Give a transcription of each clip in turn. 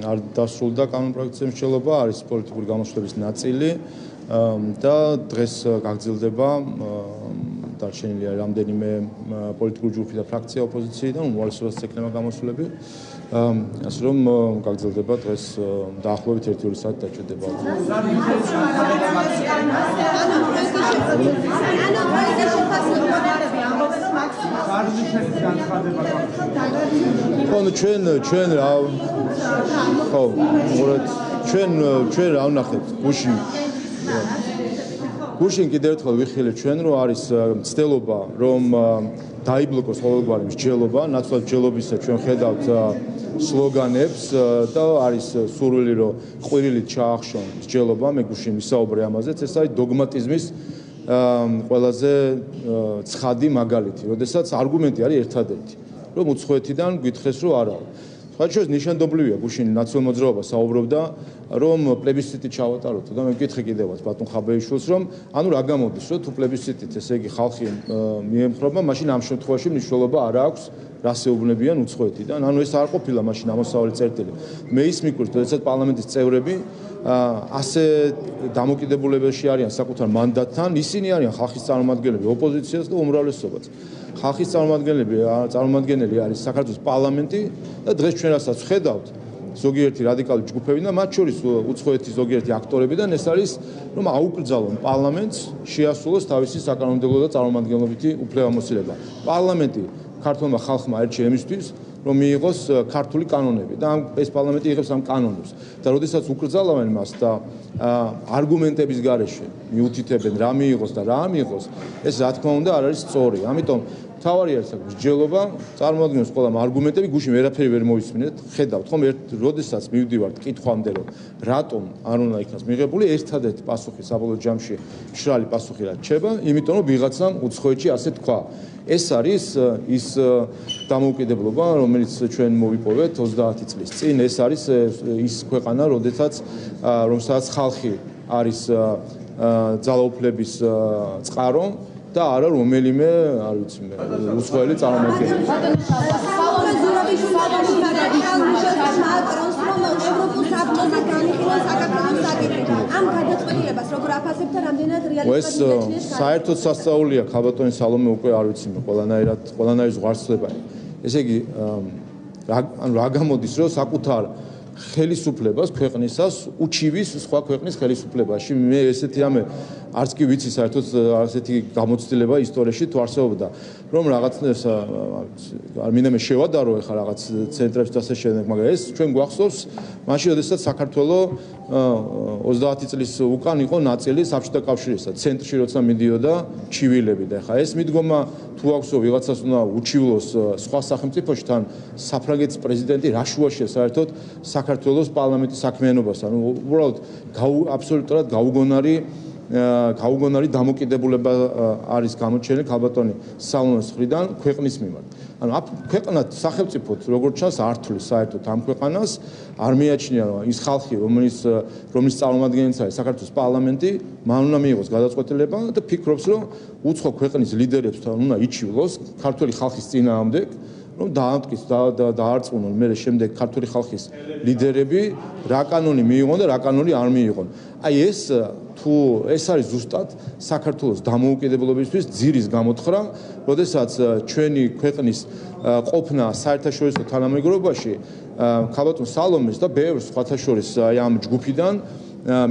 არ დასრულდა კანონპროექტის მსჯელობა, არის პოლიტიკური გამოსვლების ნაწილი და დღეს გაგრძელდება დარჩენილი არის რამდენიმე პოლიტიკური ჯგუფი და ფრაქცია ოპოზიციიდან, უმრავლესობას ექნება გამოსვლები. ასე რომ გაგრძელდება დღეს დაახლოებით 1-2 საათი დაჭირდება. ჩვენ რა ხო ჩვენ რა ვნახეთ გუშინ კიდევ ერთხელ ვიხილეთ ჩვენ რომ არის მცდელობა რომ დაიბლოკოს ყოველგვარი მსჯელობა, ნაცვლად მსჯელობისა ჩვენ ხედავთ სლოგანებს და არის სურვილი რომ ყვირილით ჩაახშონ მსჯელობა, მე გუშინ ვისაუბრე ამაზეც, ეს არის დოგმატიზმის ყველაზე ცხადი მაგალითი, როდესაც არგუმენტი არის ერთადერთი, რომ უცხოეთიდან გითხრეს რომ არა. სხვათა ნიშანდობლივია გუშინ ნაციონალურ მოძრაობა საუბრობდა რომ პლებისციტი ჩავატაროთ და მე ვკითხე კიდევაც ბატონ ხაბეიშვილს რომ ანუ რა გამოდის რომ თუ პლებისციტით ესე იგი ხალხი მიემხრობა მაშინ ამ შემთხვევაში მნიშვნელობა არ აქვს რასეუბნებიან უცხოეთიდან ანუ ეს არ ყოფილა მაშინ ამოსავალი წერტილი მე ის მიკურს როდესაც პარლამენტის წევრები ასე დამოკიდებულებაში არიან საკუთარ მანდატთან ისინი არიან ხალხის წარმომადგენლები ოპოზიციას და უმრავლესობაც ხალხის წარმომადგენელი არის საქართველოს პარლამენტი და დღეს ჩვენ რასაც ვხედავთ ზოგიერთი რადიკალური ჯგუფები და მათ შორის უცხოეთის ზოგიერთი აქტორებიდან ეს არის რომ აუკრძალონ პარლამენტს შეასრულოს თავისი საკანონმდებლო და წარმომადგენლობითი უფლებამოსილება პარლამენტი ქართულმა ხალხმა აირჩია იმისთვის რომ მიიღოს ქართული კანონები და ეს პარლამენტი იღებს ამ კანონებს და როდესაც უკრძალავენ მას და არგუმენტების გარეშე მიუთითებენ რა მიიღოს და რა მიიღოს ეს რა თქმა უნდა არ არის სწორი ამიტომ თავარი არის მსჯელობა წარმოადგენს ყველამ არგუმენტები გუშინ ვერაფერი ვერ მოვისმინეთ ხედავთ ხომ როდესაც მივდივართ კითხვამდე რომ რატომ არ უნდა იქნას მიღებული ერთადერთი პასუხი საბოლოო ჯამში მშრალი პასუხი რა რჩება იმიტომ რომ ვიღაცამ უცხოეთში ასე თქვა ეს არის ის დამოუკიდებლობა რომელიც ჩვენ მოვიპოვეთ 30 წლის წინ ეს არის ის ქვეყანა რომელსაც ხალხი არის ძალაუფლების წყარო და არა რომელიმე არ ვიცი მე უცხოელი წარმომადგენელი ამ გადაწყვეტილებას როგორ აფასებთ და რამდენად რეალისტად ეს საერთოდ სასწაულია ქალბატონი სალომე უკვე არ ვიცი მე ყველანაირი ზღვარცლება ესე იგი რა გამოდის რომ საკუთარ ხელისუფლებას ქვეყნისას უჩივის სხვა ქვეყნის ხელისუფლებაში მე ესეთი ამე არც კი ვიცი საერთოდ ასეთი გამოცდილება ისტორიაში თუ არსებობდა რომ რაღაც არ მინდა მე შევადარო ეხლა რაღაც ცენტრებს და ასე შემდეგ მაგრამ ეს ჩვენ გვახსოვს მაშინ როდესაც საქართველოს 30 წლის უკან იყო ნაწილი საბჭოთა კავშირისა ცენტრში როცა მიდიოდა ჩივილები და ეხლა ეს მიდგომა თუ აქვსო ვიღაცას უნდა უჩივლოს სხვა სახელმწიფოში თან საფრანგეთის პრეზიდენტი რა შუაშია საერთოდ საქართველოს პარლამენტის საქმიანობას ანუ უბრალოდ აბსოლუტურად გაუგონარი დამოკიდებულება არის გამოჩენილი ქალბატონი სალომეს მხრიდან ქვეყნის მიმართ. ანუ ქვეყნა სახელმწიფოდ როგორც ჩანს არ თვლის საერთოდ ამ ქვეყანას არ მიაჩნია რომ ის ხალხი რომლის წარმომადგენელიც არის საქართველოს პარლამენტი მან უნდა მიიღოს გადაწყვეტილება და ფიქრობს რომ უცხო ქვეყნის ლიდერებთან უნდა იჩივლოს ქართული ხალხის წინააღმდეგ რომ დაამტკიცოს და დაარწმუნონ მე შემდეგ ქართული ხალხის ლიდერები რა კანონი მიიღონ და რა კანონი არ მიიღონ. აი ეს თუ ეს არის ზუსტად საქართველოს დამოუკიდებლობისთვის ძირის გამოთხრა, როდესაც ჩვენი ქვეყნის ყოფნა საერთაშორისო თანამეგობრობაში ქალბატონ სალომეს და ბევრ სხვათა შორის აი ამ ჯგუფიდან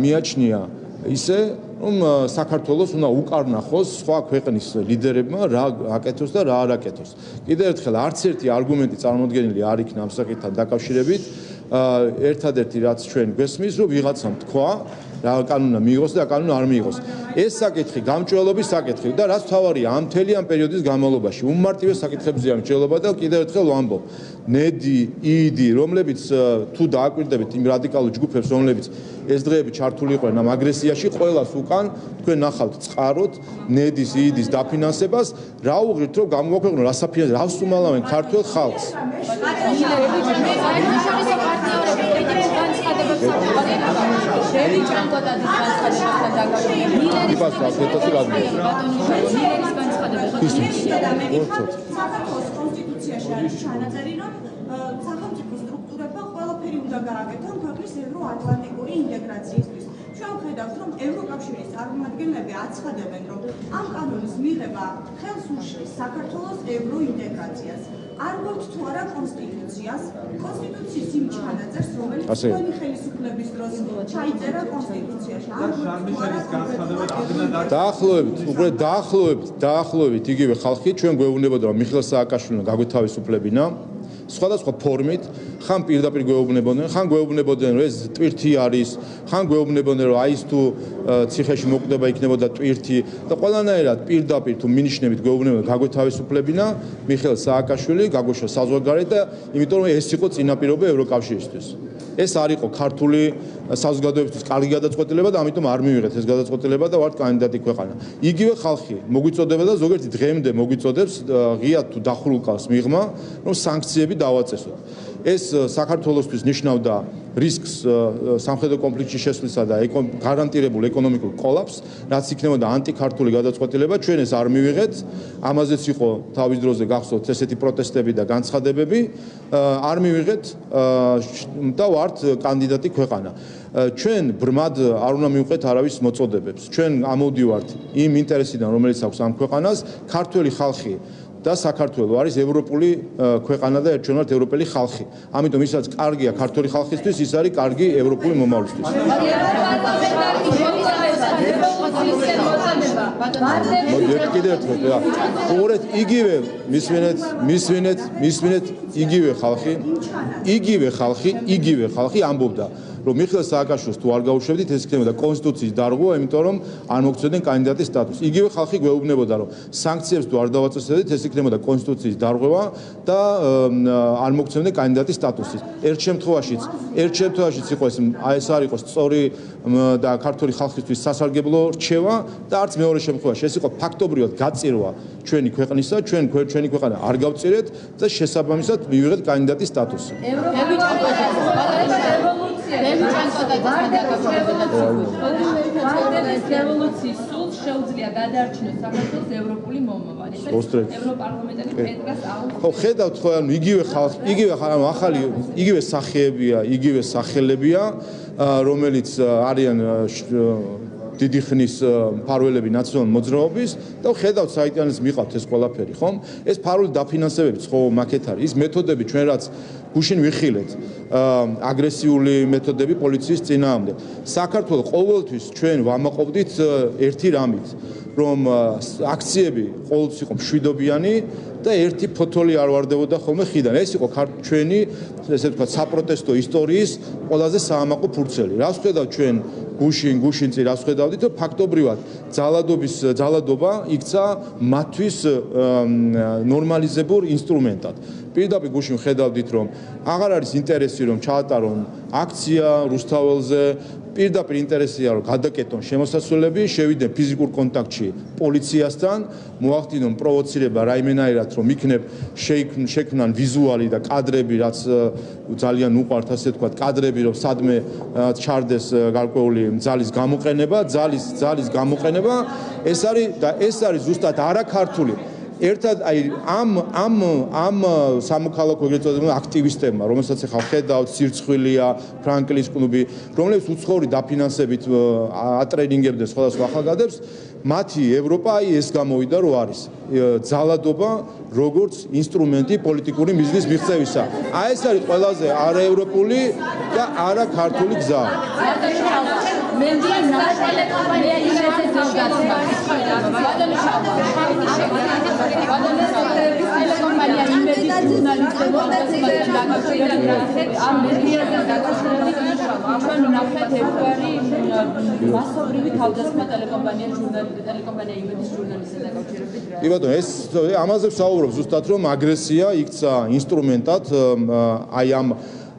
მიაჩნია ისე რომ საქართველოს უნდა უკარნახოს სხვა ქვეყნის ლიდერებმა რა აკეთოს და რა არ აკეთოს. კიდევ ერთხელ არც ერთი არგუმენტი წარმოდგენილი არ იქნა ამ საკითხთან დაკავშირებით. ერთადერთი რაც ჩვენ გვესმის რომ ვიღაცამ თქვა რა კანონია მიიღოს და რა კანონია არ მიიღოს. ეს საკითხი გამჭველობის საკითხი და რაც თავარია ამ მთელი ამ პერიოდის განმავლობაში უმარტივეს საკითხებზეა მსჯელობა და კიდევ ერთხელ ვამბობ ნედი, იიდი, რომლებიც თუ დააკვირდებით იმ რადიკალურ ჯგუფებს, რომლებიც ეს დღეები ჩართული იყვნენ ამ აგრესიაში, ყველას უკან თქვენ ნახავთ წყაროთ ნედის, იიდის დაფინანსებას, რა უღირთ რომ გამოგვაქვეყნო რასაფინანსებად, რას უმალავენ ქართულ ხალხს. სახელმწიფო სტრუქტურებმა ყველაფერი უნდა უნდა გააკეთონ ქვეყნის ევროატლანტიკური ინტეგრაციისთვის. ჩვენ ვხედავთ, რომ ევროკავშირის წარმომადგენლები აცხადებენ, რომ ამ კანონის მიღება ხელს უშლის საქართველოს ევროინტეგრაციას. არ გვაქვს თუ არა კონსტიტუციას, კონსტიტუციის იმ ჩანაწერს, რომელიც თქვენი ხელისუფლების დროს ჩაიწერა კონსტიტუციაში. დაახლოებით იგივე ხალხი ჩვენ გვეუბნებოდა, რომ მიხეილ სააკაშვილმა გაგვეთავისუფლებინა სხვადასხვა ფორმით, ხან პირდაპირ გვეუბნებოდნენ, ხან გვეუბნებოდნენ, რომ ეს ტვირთი არის, ხან გვეუბნებოდნენ, რომ აი ეს თუ ციხეში მოკვდება იქნებოდა ტვირთი და ყველანაირად პირდაპირ თუ მინიშნებით გვეუბნებოდნენ, გაგვეთავისუფლებინა მიხეილ სააკაშვილი, გაგვეშვა საზღვარგარეთ და იმიტომ რომ ეს იყო წინაპირობა ევროკავშირისთვის. ეს არ იყო ქართული საზოგადოებისთვის კარგი გადაწყვეტილება და ამიტომ არ მივიღეთ ეს გადაწყვეტილება და ვართ კანდიდატი ქვეყანა. იგივე ხალხი მოგვიწოდება და ზოგიერთი დღემდე მოგვიწოდებს ღიად თუ დახურულკავს მიღმა, რომ სანქციები დავაწესოთ. ეს საქართველოსთვის ნიშნავდა რისკს სამხედრო კონფლიქტში შესვლისა და გარანტირებულ ეკონომიკურ კოლაფს, რაც იქნებოდა ანტიქართული გადაწყვეტილება, ჩვენ ეს არ მივიღეთ. ამაზეც იყო თავის დროზე გახსოვთ ესეთი პროტესტები და განცხადებები, არ მივიღეთ და ვართ კანდიდატი ქვეყანა. ჩვენ ბრმად არ უნდა მივყვეთ არავის მოწოდებებს. ჩვენ ამოვდივართ იმ ინტერესიდან, რომელიც აქვს ამ ქვეყანას, ქართველი ხალხი და საქართველო არის ევროპული ქვეყანა და ჩვენ ვართ ევროპელი ხალხი. ამიტომ ისაც კარგია ქართული ხალხისთვის, ის არის კარგი ევროპული მომავლისთვის. უყურეთ, მისვენეთ იგივე ხალხი ამბობდა, რომ მიხეილ სააკაშვილს თუ არ გაუშვებდით, ეს იქნებოდა კონსტიტუციის დარღვევა, იმიტომ რომ არ მოგცემდნენ კანდიდატის სტატუსს. იგივე ხალხი გვეუბნებოდა, რომ სანქციებს თუ არ დავაწესებდით, ეს იქნებოდა კონსტიტუციის დარღვევა და არ მოგცემდნენ კანდიდატის სტატუსის. ერთ შემთხვევაშიც იყო ეს არ იყო სწორი და ქართული ხალხისთვის სასარგებლო რჩევა და არც მეორე შემთხვევაში. ეს იყო ფაქტობრივად გაწირვა ჩვენი ქვეყნისა, ჩვენი ქვეყანა არ გავწირეთ და შესაბამისად მივიღეთ კანდიდატის სტატუსი. რევოლუციის სულს შეუძლია გადაარჩინოს საქართველოს ევროპული მომავალი. ევროპარლამენტარი პეტრას ხო, ხედავთ ხო, ანუ იგივე ხალხი, ახალი იგივე სახეებია, იგივე სახელებია, რომელიც არიან დიდი ხნის მფარველები ნაციონალური მოძრაობის და ხედავთ საიტიანეს მიყავთ ეს ყველაფერი, ხომ? ეს ფარული დაფინანსებებიც ხო მაგეთ არის. ის მეთოდები ჩვენ რაც გუშინ ვიხილეთ, აგრესიული მეთოდები პოლიციის წინააღმდეგ. საქართველოს ყოველთვის ჩვენ ვამაყობდით ერთი რამით, რომ აქციები ყოველთვის იყო მშვიდობიანი და ერთი ფოთოლი არ ვარდებოდა ხოლმე ხიდან. ეს იყო ჩვენი, ესე ვთქვათ, საპროტესტო ისტორიის ყველაზე საამაყო ფურცელი. რას ხედავთ ჩვენ გუშინ წინ რას ხედავდით, რომ ფაქტობრივად ძალადობა იქცა მათთვის ნორმალიზებულ ინსტრუმენტად. პირდაპირ გუშინ ხედავდით, რომ აღარ არის ინტერესი, რომ ჩაატარონ აქცია რუსთაველზე, პირდაპირ ინტერესია, რომ გადაკეტონ შემოსასვლელები, შევიდნენ ფიზიკურ კონტაქტში პოლიციასთან, მოახდინონ პროვოცირება რაიმენაირად, რომ იქნებ შექმნან ვიზუალი და კადრები, რაც ძალიან უყვართ, ასე ვთქვათ, კადრები, რომ სადმე ჩარდეს გარკვეული ძალის გამოყენება, ეს არის ზუსტად არაქართული. ერთად აი ამ სამოქალაქო ეგრეთ წოდებულ აქტივისტებმა, რომელსაც ახლა ხედავთ, სირცხვილია, ფრანკლის კლუბი, რომლებიც უცხოური დაფინანსებით ატრენინგებდნენ სხვადასხვა ახალგაზრდებს, მათი ევროპა აი ეს გამოვიდა, რომ არის ძალადობა როგორც ინსტრუმენტი პოლიტიკური მიზნის მიღწევისა. აი ეს არის ყველაზე არაევროპული და არაქართული გზა. კი ბატონო, ეს ამაზე ვსაუბრობ ზუსტად, რომ აგრესია იქცა ინსტრუმენტად აი ამ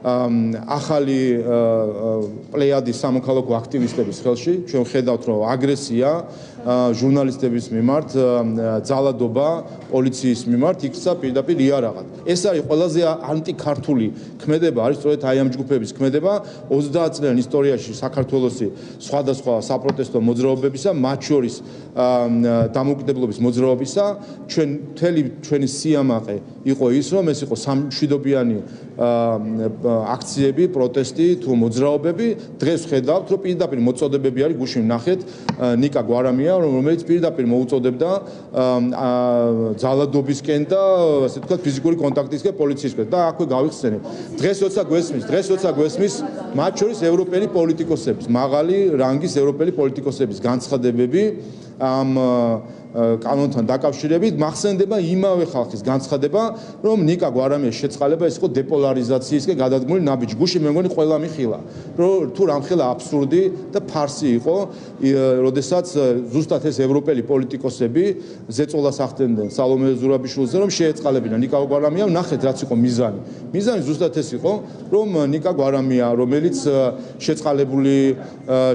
ახალი პლეიადის სამოქალაქო აქტივისტების ხელში. ჩვენ ხედავთ, რომ აგრესია ჟურნალისტების მიმართ, ძალადობა პოლიციის მიმართ იქცა პირდაპირ იარაღად. ეს არის ყველაზე ანტიქართული ქმედება, არის სწორედ აი ამ ჯგუფების ქმედება 30 წლიან ისტორიაში საქართველოსი სხვადასხვა საპროტესტო მოძრაობებისა, მათ შორის დამოუკიდებლობის მოძრაობისა, ჩვენი სიამაყე იყო ის, რომ ეს იყო სამშვიდობიანი აქციები, პროტესტი თუ მოძრაობები, დღეს ხედავთ, რომ პირდაპირ მოწოდებები არის, გუშინ ნახეთ, ნიკა გვარამია, რომელიც პირდაპირ მოუწოდებდა ძალადობისკენ და ასე ვთქვათ, ფიზიკური კონტაქტისკენ პოლიციისკენ და აქვე გავიხსენებ. დღეს როცა გვესმის, მათ შორის ევროპელი პოლიტიკოსების, მაღალი რანგის ევროპელი პოლიტიკოსების განცხადებები ამ კანონთან დაკავშირებით მახსენდება იმავე ხალხის განცხადება, რომ ნიკა გვარამიას შეწყალება ეს იყო დეპოლარიზაციისკენ გადადგმული ნაბიჯი. გუშინ მე მგონი ყველა მიხილა, რომ თუ რამხელა აბსურდი და ფარსი იყო, როდესაც ზუსტად ეს ევროპელი პოლიტიკოსები ზეწოლას ახდენდნენ სალომე ზურაბიშვილზე, რომ შეეწყალებინა ნიკა გვარამია, ნახეთ რაც იყო მიზანი. მიზანი ზუსტად ეს იყო, რომ ნიკა გვარამია, რომელიც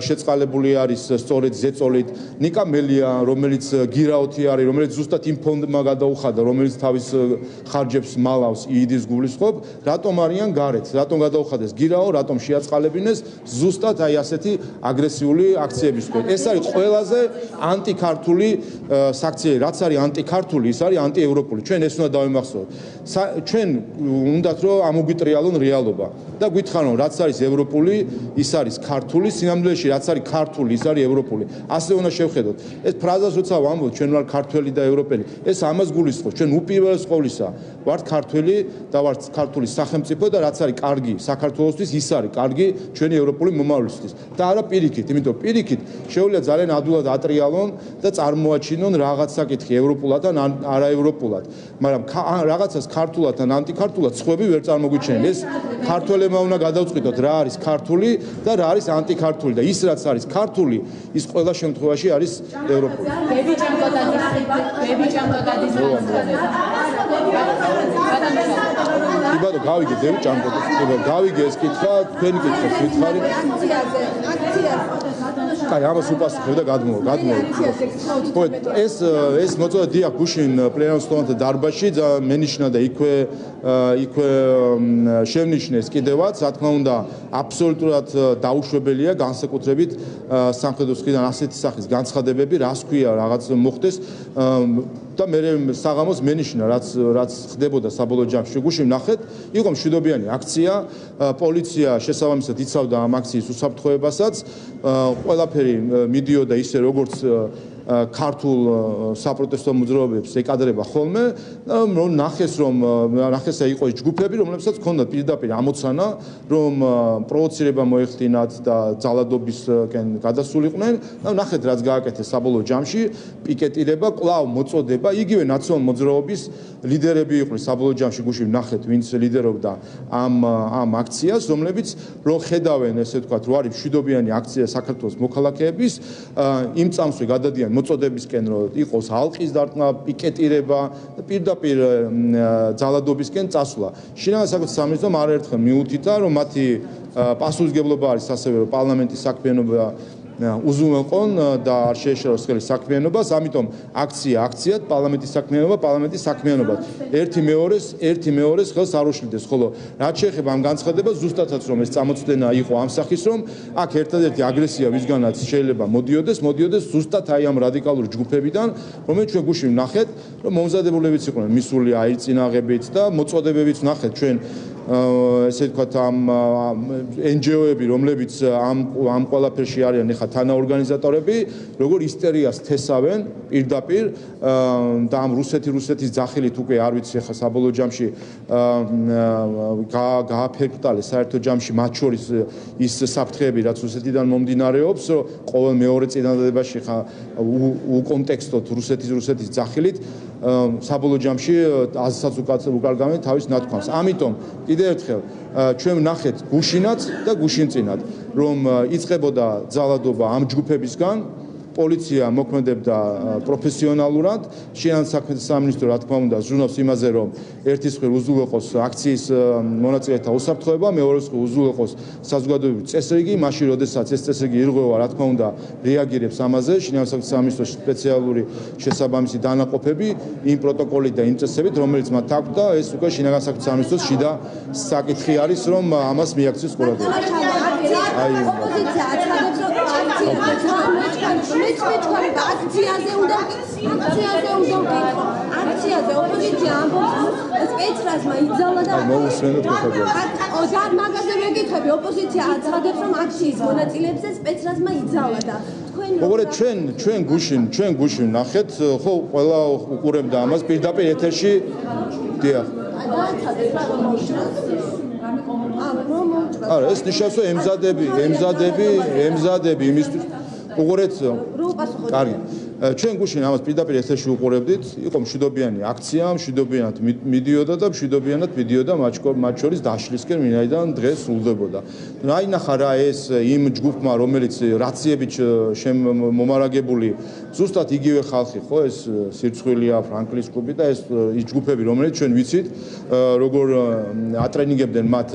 შეწყალებული არის სწორედ ზეწოლით, ნიკა მელია, რომელიც რაოთი არის, რომელიც ზუსტად იმ ფონდმა გადაუხადა, რომელიც თავის ხარჯებს მალავს იიდის გულისხმობ, რატომ არიან გარეთ, რატომ გადაუხადეს გირაო, რატომ შეაწყალებინეს ზუსტად აი ასეთი აგრესიული აქციებისკენ. ეს არის ყველაზე ანტიქართული საქციელი, რაც არის ანტიქართული, ის არის ანტიევროპული. ჩვენ ეს უნდა დავიმახსოვროთ. ჩვენ უნდათ რომ ამოგვიტრიალონ რეალობა და გვითხრან რაც არის ევროპული, ის არის ქართული, სინამდვილეში რაც არის ქართული, ის არის ევროპული. ასე უნდა შევხედოთ. ეს ფრაზას როცა ვამბობ ჩვენ ვარ ქართველი და ევროპელი. ეს ამას გულისხმობს. ჩვენ უპირველეს ყოვლისა ვართ ქართველი და ვართ ქართული სახელმწიფო და რაც არის კარგი საქართველოსთვის, ის არის კარგი ჩვენი ევროპული მომავლისთვის. და არა პირიქით, იმიტომ პირიქით შეუძლია ძალიან ადვილად ატრიალონ და წარმოაჩინონ რაღაც საკითხი ევროპულად და არაევროპულად. მაგრამ რაღაცას ქართულად ან ანტიქართულად სხვები ვერ წარმოგვიჩენენ. ეს ქართველებმა უნდა გადავწყვიტოთ რა არის ქართული და რა არის ანტიქართული და ის რაც არის ქართული, ის ყველა შემთხვევაში არის ევროპული. იბადო გავიგე დევი ჭამკოტა. გავიგე ეს კითხვა, თქვენი კითხვა ვითხარი. კაი, ამას უპასუხებ და გადმოვა. ხო, ეს მოწოდება დიახ გუშინ პლენარულ სტუმართა დარბაზში მენიშნა და იქვე შევნიშნეს კიდევაც, რა თქმა უნდა, აბსოლუტურად დაუშვებელია განსაკუთრებით სამხედროს მხრიდან ასეთი სახის განცხადებები, რას ქვია რაღაც მოხდეს და მე საღამოს მენიშნა რაც ხდებოდა საბოლოო ჯამში. გუშინ ნახეთ, იყო მშვიდობიანი აქცია, პოლიცია შესაბამისად იცავდა ამ აქციის უსაფრთხოებასაც, ყველაფერი მიდიოდა ისე როგორც ქართულ საპროტესტო მოძრაობებს ეკადრება ხოლმე, ნახეს იყო ის ჯგუფები, რომლებსაც ჰქონდათ პირდაპირ ამოცანა, რომ პროვოცირება მოეხდინათ და ძალადობისკენ გადასულიყვნენ. ნახეთ რაც გააკეთეს საბოლოო ჯამში, პიკეტირება, კვლავ მოწოდება, იგივე ნაციონალ მოძრაობის ლიდერები იყვნენ საბოლოო ჯამში, გუშინ ნახეთ ვინც ლიდერობდა ამ აქციას, რომლებიც რო ხედავენ ესე ვთქვათ, რო არის მშვიდობიანი აქცია საქართველოს მოქალაქეების, იმ წამსვე გადადიან მოწოდებისკენ, რომ იყოს ალყის დარტყმა, პიკეტირება და პირდაპირ ძალადობისკენ წასვლა. შინაგან საქმეთა სამინისტრომ არაერთხელ მიუთითა, რომ მათი პასუხისმგებლობა არის ასევე პარლამენტის საქმიანობა უზრუნველყონ და არ შეეშალოს ხელი საქმიანობას, ამიტომ აქციად პარლამენტის საქმიანობას. ერთი მეორეს ხელს არ უშლიდეს, ხოლო რაც შეეხება ამ განცხადებას, ზუსტადაც რომ ეს წამოწდენა იყო ამ სახის, რომ აქ ერთადერთი აგრესია ვისგანაც შეიძლება მოდიოდეს ზუსტად აი ამ რადიკალური ჯგუფებიდან, რომელიც ჩვენ გუშინ ვნახეთ, რომ მომზადებულებიც იყვნენ მისული აირწინაღებით და მოწოდებებიც ვნახეთ ჩვენ ესე ვთქვათ ამ NGO-ები, რომლებიც ამ ყველაფერში არიან ეხლა თანაორგანიზატორები, როგორ ისტერიას თესავენ პირდაპირ და ამ რუსეთის ძახილით უკვე არ ვიცი ეხლა საბოლოო ჯამში გააფერტალეს საერთო ჯამში მათ შორის ის საფრთხეები, რაც რუსეთიდან მომდინარეობს, რომ ყოველ მეორე წინადადებაში ხა უკონტექსტოდ რუსეთის ძახილით საბოლოო ჯამში აზრსაც უკარგავენ თავის ნათქვამს. ამიტომ კიდევ ერთხელ ჩვენ ვნახეთ გუშინაც და გუშინწინად, რომ იწყებოდა ძალადობა ამ ჯგუფებისგან, პოლიცია მოქმედებდა პროფესიონალურად, შინაგან საქმეთა სამინისტრო რა თქმა უნდა ზრუნავს იმაზე, რომ ერთის მხრივ უზრუნველყოს აქციის მონაწილეთა უსაფრთხოება, მეორეს მხრივ უზრუნველყოს საზოგადოებრივი წესრიგი, მაშინ როდესაც ეს წესრიგი ირღვევა, რა თქმა უნდა რეაგირებს ამაზე შინაგან საქმეთა სამინისტროს სპეციალური შესაბამისი დანაყოფები, იმ პროტოკოლით და იმ წესებით, რომელიც მათ აქვს და ეს უკვე შინაგან საქმეთა სამინისტროს შიდა საკითხი არის, რომ ამას მიაქციოს ყურადღება. ოპოზიცია აცხადებს რომ აქციაზე უნდა აქციაზე ოპოზიცია ამბობს სპეცრაზმა იძალა და მაგაზე მეკითხები ოპოზიცია აცხადებს რომ აქციის მონაწილეებზე სპეცრაზმა იძალა და მოგორეთ ჩვენ გუშინ ნახეთ ხო ყველა უყურებდა ამას პირდაპირ ეთერში დიახ არა ეს ნიშნავს რომ ემზადები იმისთვის უყურეთ კარგი ჩვენ გუშინ ამას პირდაპირ ეთერში უყურებდით იყო მშვიდობიანი აქცია მშვიდობიანად მიდიოდა და მშვიდობიანად მიდიოდა მათ შორის დაშლისკენ ვინაიდან დღეს სრულდებოდა აი ნახა რა ეს იმ ჯგუფმა რომელიც რაციებით მომარაგებული ზუსტად იგივე ხალხი ხო ეს სირცხვილია ფრანკლის კლუბი და ეს ის ჯგუფები რომელიც ჩვენ ვიცით როგორ ატრენინგებდნენ მათ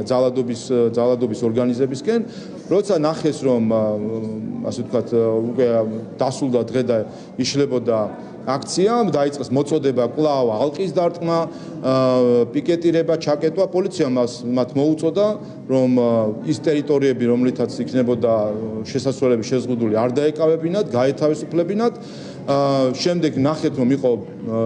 ძალადობის ორგანიზებისკენ როცა ნახეს რომ ასე ვთქვათ უკვე დასულდა დღე და იშლებოდა აქცია დაიწყეს მოწოდება კვლავ ალყის დარტყმა პიკეტირება ჩაკეტვა პოლიციამ მათ მოუწოდა რომ ის ტერიტორიები რომლითაც იქნებოდა შესასვლელები შეზღუდული არ დაეკავებინათ გაეთავისუფლებინათ შემდეგ ნახეთ რომ იყო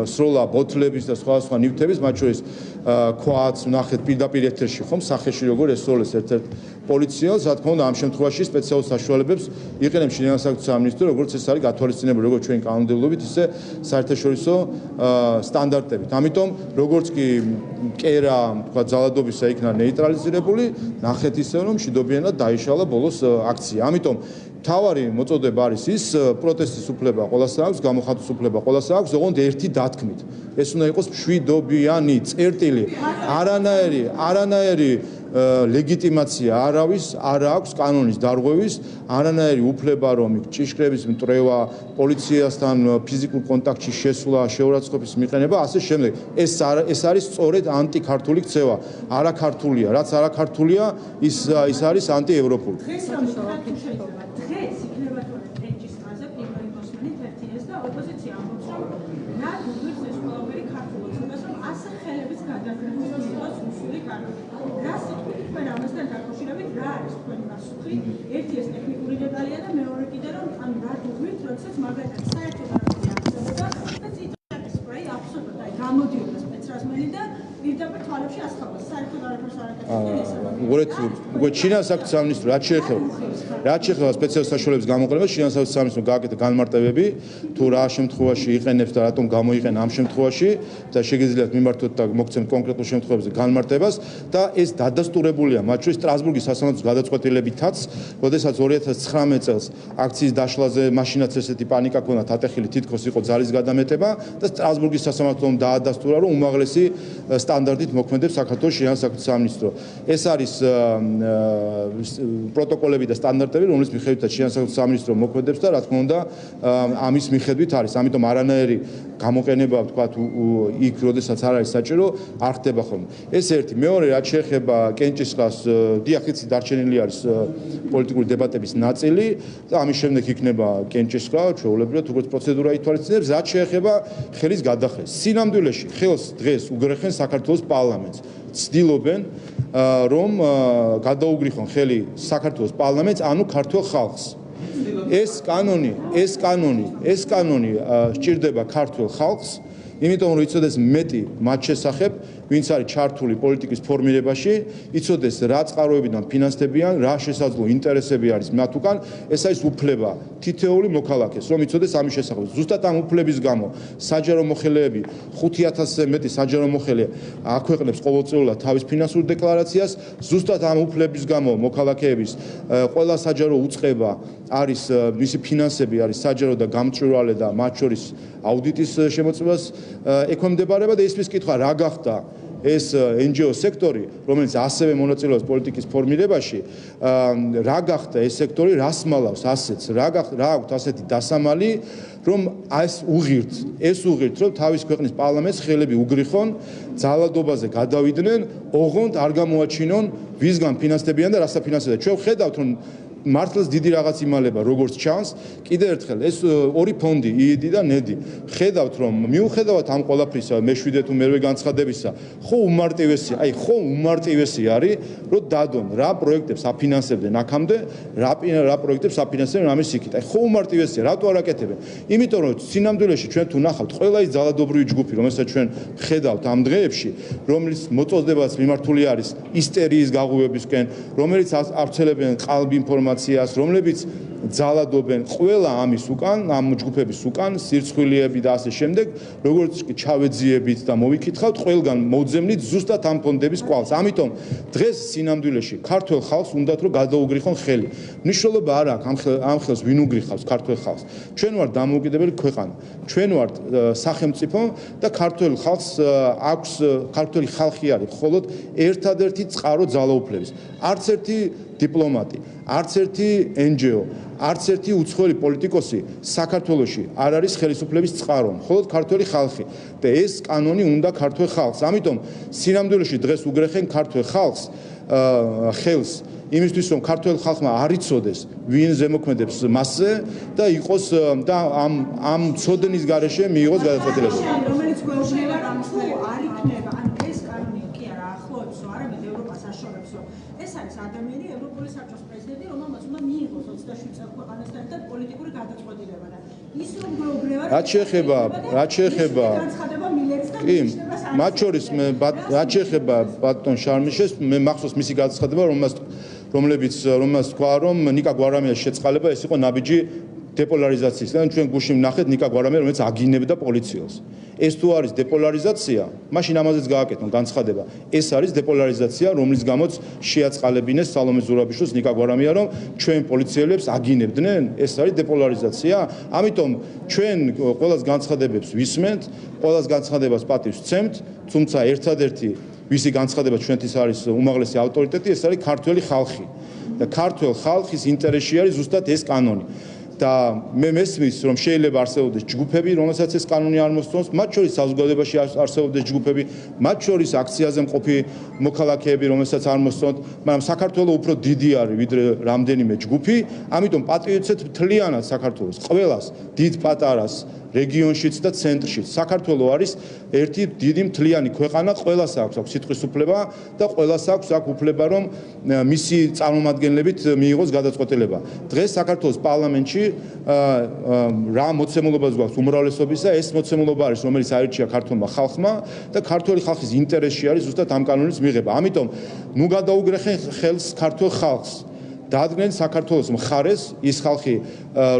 სროლა ბოთლების და სხვა ნივთების მათ შორის ქვაც ნახეთ პირდაპირ ეთერში ხომ სახეში როგორ ესწროლეს ერთ-ერთ პოლიციელს რა თქმა უნდა ამ შემთხვევაში სპეციალურ საშუალებებს იყენებს შინაგანი საქმეთა სამინისტრო როგორც ეს არის გათვალისწინებული როგორც ჩვენ კანონმდებლობით ისე საერთაშორისო სტანდარტებით ამიტომ როგორც კი კერა თქვა ძალადობისა იქნა ნეიტრალიზირებული ნახეთ ისე რომ მშვიდობიანად დაიშალა ბოლოს აქცია ამიტომ თავარი მოწოდება არის ის პროტესტის უფლება ყველას აქვს გამოხატვის უფლება ყველას აქვს ოღონდ ერთი დათქმით ეს უნდა იყოს მშვიდობიანი წერტილი არანაირი ლეგიტიმაცია არავის არ აქვს კანონის დარღვევის არანაირი უფლება რომ ჭიშკრების მტრევა პოლიციასთან ფიზიკურ კონტაქტში შესვლა შეურაცხყოფის მიყენება ასე შემდეგ ეს არის სწორედ ანტიქართული ქცევა არაქართულია რაც არაქართულია ის არის ანტიევროპული ერთი ეს ტექნიკური დეტალია და მეორე კიდე რომ ანუ რა გუგლით როდესაც მაგალითად საერთოდ არ აღწევდა და ციტატის პროი აბსოლუტურად აი გამოდიოდა სპეცრაზმენი და პირდაპირ თვალებში ასხამდა საერთოდ არაფერს არ აკეთებდა უგorეთ უკვე ჩინას აქ სამინისტრო რაც შეეხება სპეციალურ საშუალების გამოყენებას ჩინას სამინისტრო გააკეთა განმარტებები თუ რა შემთხვევაში იყენებს და რატომ გამოიყენა ამ შემთხვევაში და შეგიძლიათ მიმართოთ და მოგცემთ კონკრეტულ შემთხვევებზე განმარტებას და ეს დადასტურებულია მათ შორის სტრასბურგის სასამართლოს გადაწყვეტილებითაც როდესაც 2019 წელს აქციის დაშლაზე მაშინაც ესეთი პანიკა ქონდა ატეხილი თითქოს იყო ძალის გადამეტება და სტრასბურგის სასამართლომ დაადასტურა რომ უმაღლესი სტანდარტით მოქმედებს საქართველოს შინაგანი საქმეთა სამინისტრო ეს არის პროტოკოლები და სტანდარტები რომლის მიხედვითაც შინაგანი საქმეთა სამინისტრო მოქმედებს და რა თქმა უნდა ამის მიხედვით არის ამიტომ არანაირი გამოყენება ვთქვათ იქ როდესაც არ არის საჭირო არ ხდება ხოლმე ეს ერთი მეორე რაც შეეხება კენჭისყრას დიახ იცი დარჩენილი არის პოლიტიკური დებატების ნაწილი და ამის შემდეგ იქნება კენჭისყრა ჩვეულებრივად როგორც პროცედურა ითვალისწინებს რაც შეეხება ხელის გადახრეს სინამდვილეში ხელს დღეს უგრეხენ საქართველოს პარლამენტს ცდილობენ რომ გადაუგრიხონ ხელი საქართველოს პარლამენტს ანუ ქართულ ხალხს ეს კანონი სჭირდება ქართულ ხალხს იმიტომ რომ იცოდეს მეტი მათ შესახებ ვინც არის ჩართული პოლიტიკის ფორმირებაში იცოდეს რა წყაროებიდან ფინანსდებიან რა შესაძლო ინტერესები არის მათ უკან ეს არის უფლება თითოეული მოქალაქეს რომ იცოდეს ამის შესახებ ზუსტად ამ უფლების გამო საჯარო მოხელეები 5000-ზე მეტი საჯარო მოხელე აქვეყნებს ყოველწლიურად თავის ფინანსურ დეკლარაციას ზუსტად ამ უფლების გამო მოქალაქეების ყველა საჯარო უწყება არის მისი ფინანსები არის საჯარო და გამჭვირვალე და მათ შორის აუდიტის შემოწმებას ექვემდებარება და ისმის კითხვა რა გახდა ეს NGO სექტორი რომელიც ასევე მონაწილეობს პოლიტიკის ფორმირებაში რა გახდა ეს სექტორი რას მალავს ასეთს რა აქვს ასეთი დასამალი რომ ეს უღირთ რომ თავის ქვეყნის პარლამენტს ხელები უგრიხონ ძალადობაზე გადავიდნენ ოღონდ არ გამოაჩინონ ვისგან ფინანსდებიან და რასა ფინანსდებიან ჩვენ ხედავთ რომ მართლაც დიდი რაღაც იმალება როგორც ჩანს კიდევ ერთხელ ეს ორი ფონდი იიდი და ნედი ხედავთ რომ მიუხედავად ამ ყველაფრისა მეშვიდე თუ მერვე განცხადებისა ხო უმარტივესია ხო უმარტივესი არის რომ დადონ რა პროექტებს აფინანსებდნენ აქამდე რა პროექტებს აფინანსებდნენ ამის იქით ხო უმარტივესია რატო არ აკეთებენ იმიტომ რომ სინამდვილეში ჩვენ თუ ნახავთ ყველა ის ძალადობრივი ჯგუფი რომელსაც ჩვენ ხედავთ ამ დღეებში რომელიც მოწოდებაც მიმართული არის ისტერიის გაღუვებისკენ რომელიც ავრცელებენ ყალბ ინფორმაციას რომლებიც ძალადობენ ყველა ამის უკან ამ ჯგუფების უკან სირცხვილეები და ასე შემდეგ როგორც ჩავეძიებით და მოვიკითხავთ ყველგან მოძებნით ზუსტად ამ ფონდების კვალს ამიტომ დღეს სინამდვილეში ქართულ ხალხს უნდათ რომ გადაუგრიხონ ხელი მნიშვნელობა არ აქვს ამ ხელს ვინ უგრიხავს ქართულ ხალხს ჩვენ ვართ დამოუკიდებელი ქვეყანა ჩვენ ვართ სახელმწიფო და ქართულ ხალხს აქვს ქართული ხალხი არის მხოლოდ ერთადერთი წყარო ძალაუფლების არც ერთი დიპლომატი არც ერთი NGO არც ერთი უცხოელი პოლიტიკოსი საქართველოში არ არის ხელისუფლების წყარო მხოლოდ ქართული ხალხი და ეს კანონი უნდა ქართულ ხალხს ამიტომ სინამდვილეში დღეს უგრეხენ ქართულ ხალხს ხელს იმისთვის რომ ქართულ ხალხმა არ იცოდეს ვინ ზემოქმედებს მასზე და იყოს და ამ ცოდნის გარეშე მიიღოს გადაწყვეტილება რომელიც გვეუბნება რომ თუ არ იქნება ან ეს კანონი კი არა ახლოვებს არამედ ევროპას აშორებსო ეს არის ადამიანი ევროპული საბჭოს პრეზიდენტი რომელმაც უნდა მიიღოს 27 წელს ქვეყანასთან ერთად პოლიტიკური გადაწყვეტილება და ის რომ გვეუბნება რაც შეეხება კი მათ შორის რაც შეეხება ბატონ შარმიშეს მე მახსოვს მისი გადაწყვეტილება რომელმაც თქვა რომ ნიკა გვარამიას შეწყალება ეს იყო ნაბიჯი დეპოლარიზაციისგან ჩვენ გუშინ ვნახეთ ნიკა გვარამია რომელიც აგინებდა პოლიციელს ეს თუ არის დეპოლარიზაცია მაშინ ამაზეც გააკეთონ განცხადება ეს არის დეპოლარიზაცია რომლის გამოც შეაწყალებინეს სალომე ზურაბიშვილს ნიკა გვარამია რომ ჩვენ პოლიციელებს აგინებდნენ ეს არის დეპოლარიზაცია ამიტომ ჩვენ ყველას განცხადებებს ვისმენთ ყველას განცხადებას პატივს ვცემთ თუმცა ერთადერთი ვისი განცხადება ჩვენთვის არის უმაღლესი ავტორიტეტი ეს არის ქართველი ხალხი და ქართველ ხალხის ინტერესში არის ზუსტად ეს კანონი და მე მესმის რომ შეიძლება არსებობდეს ჯგუფები რომელსაც ეს კანონი არ მოსწონს მათ შორის საზოგადოებაში არსებობდეს ჯგუფები მათ შორის აქციაზე მყოფი მოქალაქეები რომელსაც არ მოსწონთ მაგრამ საქართველოს უფრო დიდი არის ვიდრე რამდენიმე ჯგუფი ამიტომ პატრიოტებთ მთლიანად საქართველოს ყველას დიდ პატარას რეგიონშიც და ცენტრშიც საქართველოს არის ერთი დიდი მთლიანი ქვეყანა ყველას აქვს სიტყვის უფლება და ყველას აქვს უფლება რომ მისი წარმომადგენლებით მიიღოს გადაწყვეტილება დღეს საქართველოს პარლამენტში რა მოცემულობაც გვაქვს უმრავლესობისა ეს მოცემულობა არის რომელიც აირჩია ქართულმა ხალხმა და ქართული ხალხის ინტერესში არის ზუსტად ამ კანონის მიღება ამიტომ ნუ გადაუგრეხენ ხელს ქართულ ხალხს დაადგნენ საქართველოს მხარეს ის ხალხი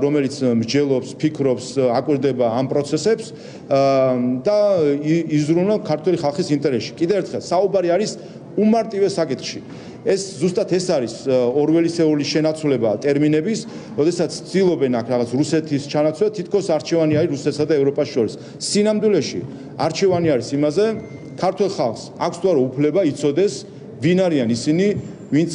რომელიც მსჯელობს ფიქრობს აკვირდება ამ პროცესებს და იზრუნვა ქართული ხალხის ინტერესში კიდევ ერთხელ საუბარი არის უმარტივეს საკითხში ეს ზუსტად ეს არის ორველისეული შენაცვლება ტერმინების როდესაც ცდილობენ აქ რაღაც რუსეთის ჩანაცვლა თითქოს არჩევანი არის რუსეთსა და ევროპას შორის სინამდვილეში არჩევანი არის იმაზე ქართულ ხალხს აქვს თუ არა უფლება იცოდეს ვინ არიან ისინი ვინც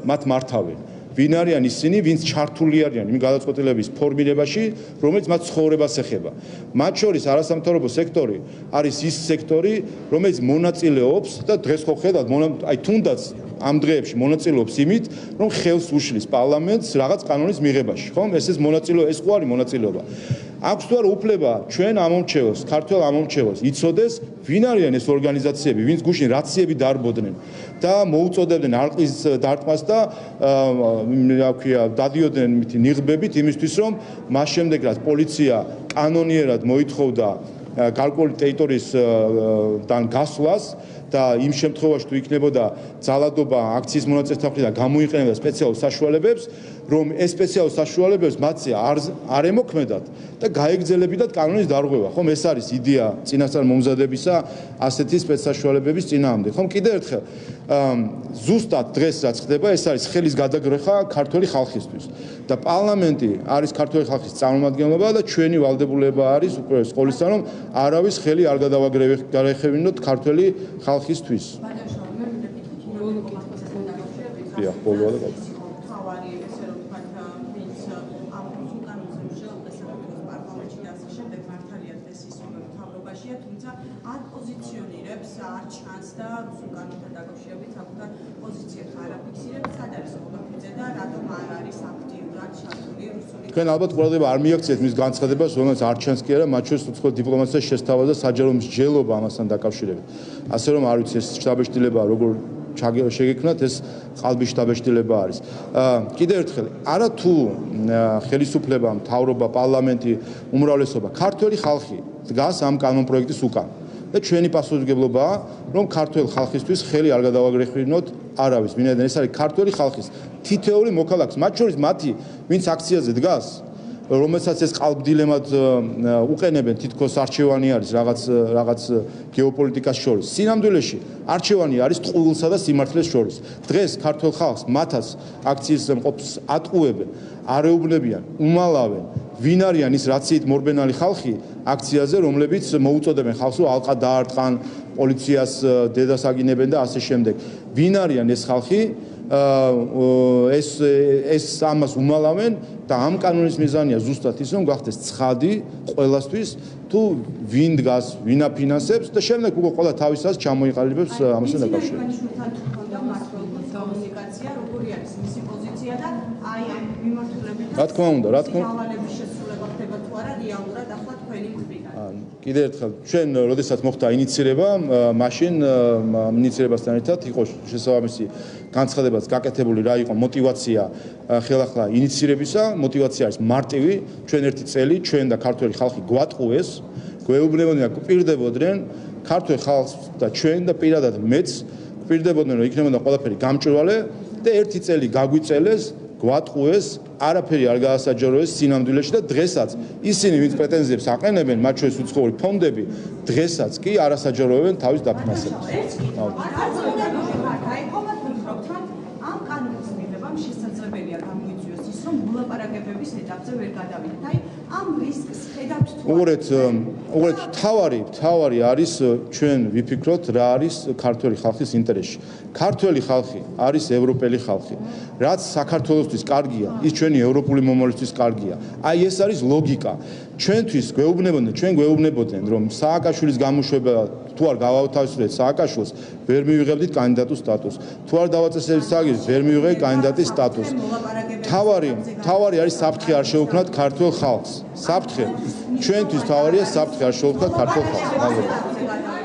მათ მართავენ ვინ არიან ისინი ვინც ჩართული არიან იმ გადაწყვეტილების ფორმირებაში რომელიც მათ ცხოვრებას ეხება მათ შორის არასამთავრობო სექტორი არის ის სექტორი რომელიც მონაწილეობს და დღეს ხო ხედავთ აი თუნდაც ამ დღეებში მონაწილეობს იმით რომ ხელს უშლის პარლამენტს რაღაც კანონის მიღებაში ხო ეს მონაწილეობა ეს ხო არის მონაწილეობა აქვს თუ არა უფლება ჩვენ ამომრჩეველს ქართველ ამომრჩეველს იცოდეს ვინ არიან ეს ორგანიზაციები ვინც გუშინ რაციები დარბოდნენ და მოუწოდებდნენ არყის დარტყმას და რა ქვია დადიოდნენ მითი ნიღბებით იმისთვის რომ მას შემდეგ რაც პოლიცია კანონიერად მოითხოვდა გარკვეული ტერიტორიისგან გასვლას და იმ შემთხვევაში თუ იქნებოდა ძალადობა აქციის მონაწილეთა მხრიდან გამოიყენებდა სპეციალურ საშუალებებს რომ ეს სპეციალურ საშუალებებს მათზე არ ემოქმედათ და გაეგრძელებინათ კანონის დარღვევა ხომ ეს არის იდეა წინასწარ მომზადებისა ასეთი სპეცსაშუალებების წინააღმდეგ ხომ კიდევ ერთხელ ზუსტად დღეს რაც ხდება ეს არის ხელის გადაგრეხა ქართული ხალხისთვის და პარლამენტი არის ქართული ხალხის წარმომადგენლობა და ჩვენი ვალდებულება არის უპირველეს ყოვლისა რომ არავის ხელი არ გადავაგრეხებინოთ ქართული ხალხისთვის თუმცა არ პოზიციონირებს არ ჩანს და რუსულ კანონთან დაკავშირებით საკუთარ პოზიციებს არ აფიქსირებს სად არის ყველაფერზე და რატომ არ არის თქვენ ალბათ ყურადღება არ მიაქციეთ მის განცხადებას, რომელიც არ ჩანს კი არა, მათ შორის უცხოელ დიპლომატთა შესთავაზა და საჯარო მსჯელობა ამასთან დაკავშირებით. ასე რომ არ ვიცი ეს შტაბეშტილება როგორ შეგექმნათ, ეს ყალბი შტაბეშტილება არის. კიდევ ერთხელ, არა თუ ხელისუფლება, მთავრობა, პარლამენტი, უმრავლესობა, ქართველი ხალხი დგას ამ კანონპროექტის უკან. და ჩვენი პასუხისმგებლობაა, რომ ქართველ ხალხისთვის ხელი არ გადავაგრეხინოთ არავის. ვინაიდან ეს არის ქართველი ხალხის თითოეული მოქალაქის, მათ შორის მათი, ვინც აქციაზე დგას, რომელსაც ეს ყალბდილემად უყენებენ, თითქოს არჩევანი არის რაღაც გეოპოლიტიკას შორის. სინამდვილეში არჩევანი არის ტყუილსა და სიმართლეს შორის. დღეს ქართველ ხალხს მათაც აქციის მყოფს ატყუებენ, არეუბნებიან, უმალავენ. ვინ არიან ის რაციით მორბენალი ხალხი აქციაზე, რომლებიც მოუწოდებენ ხალხს, რომ ალყა დაარტყან, პოლიციას დედას აგინებენ და ასე შემდეგ. ვინ არიან ეს ხალხი? ეს ამას უმალავენ და ამ კანონის მიზანია ზუსტად ის, რომ გახდეს ცხადი ყველასთვის, თუ ვინ დგას, ვინ აფინანსებს და შემდეგ უკვე ყველა თავისას ჩამოიყალიბებს ამასთან დაკავშირებით. კომუნიკაცია, როგორი არის მისი პოზიცია და აი ამ მიმართულებით რა თქმა უნდა, დავალების შესრულება ხდება თუ არა რეალურად ახლა თქვენი მხრიდან. კიდევ ერთხელ, ჩვენ როდესაც მოხდა ინიცირება, მაშინ ინიცირებასთან ერთად იყო შესაბამისი განცხადებაც გაკეთებული, რა იყო мотиваცია ხელახლა ინიცირებისა, мотиваცია არის მარტივი, ჩვენ ერთი წელი, ჩვენ და ქართველი ხალხი გვატყუეს, გვეუბნებოდნენ და გვპირდებოდნენ ქართველ ხალხს და ჩვენ და პირადად მეც გვპირდებოდნენ, რომ იქნებოდა ყველაფერი გამჭვირვალე და ერთი წელი გაგვიწელეს, გვატყუეს, არაფერი არ გაასაჯაროეს სინამდვილეში და დღესაც ისინი ვინც პრეტენზიებს აყენებენ, მათ შორის უცხოური ფონდები, დღესაც კი არასაჯაროებენ თავის დაფინანსებას. ამ კანონის მიღებამ შესაძლებელია გამოიწვიოს ის, რომ მოლაპარაკებების ეტაპზე ვერ გადავიდეთ. აი ამ რისკს ხედავთ თუ უღურეთ თავარი არის ჩვენ ვიფიქროთ რა არის ქართველი ხალხის ინტერესში. ქართველი ხალხი არის ევროპელი ხალხი. რაც საქართველოსთვის კარგია, ის ჩვენი ევროპული მომავლისთვის კარგია. აი ეს არის ლოგიკა. ჩვენთვის ჩვენ გვეუბნებოდნენ, რომ სააკაშვილის გამოშვება თუ არ გავათავისუფლეთ სააკაშვილს, ვერ მივიღებდით კანდიდატის სტატუსს. თუ არ დავაწესებთ სააგებს, ვერ მივიღებთ კანდიდატის სტატუსს. თავარი არის საფრთხე არ შეუქმნათ ქართველ ხალხს. საფრთხე ჩვენთვის თავარია საფრთხე არ შეუქმნათ ქართველ ხალხს.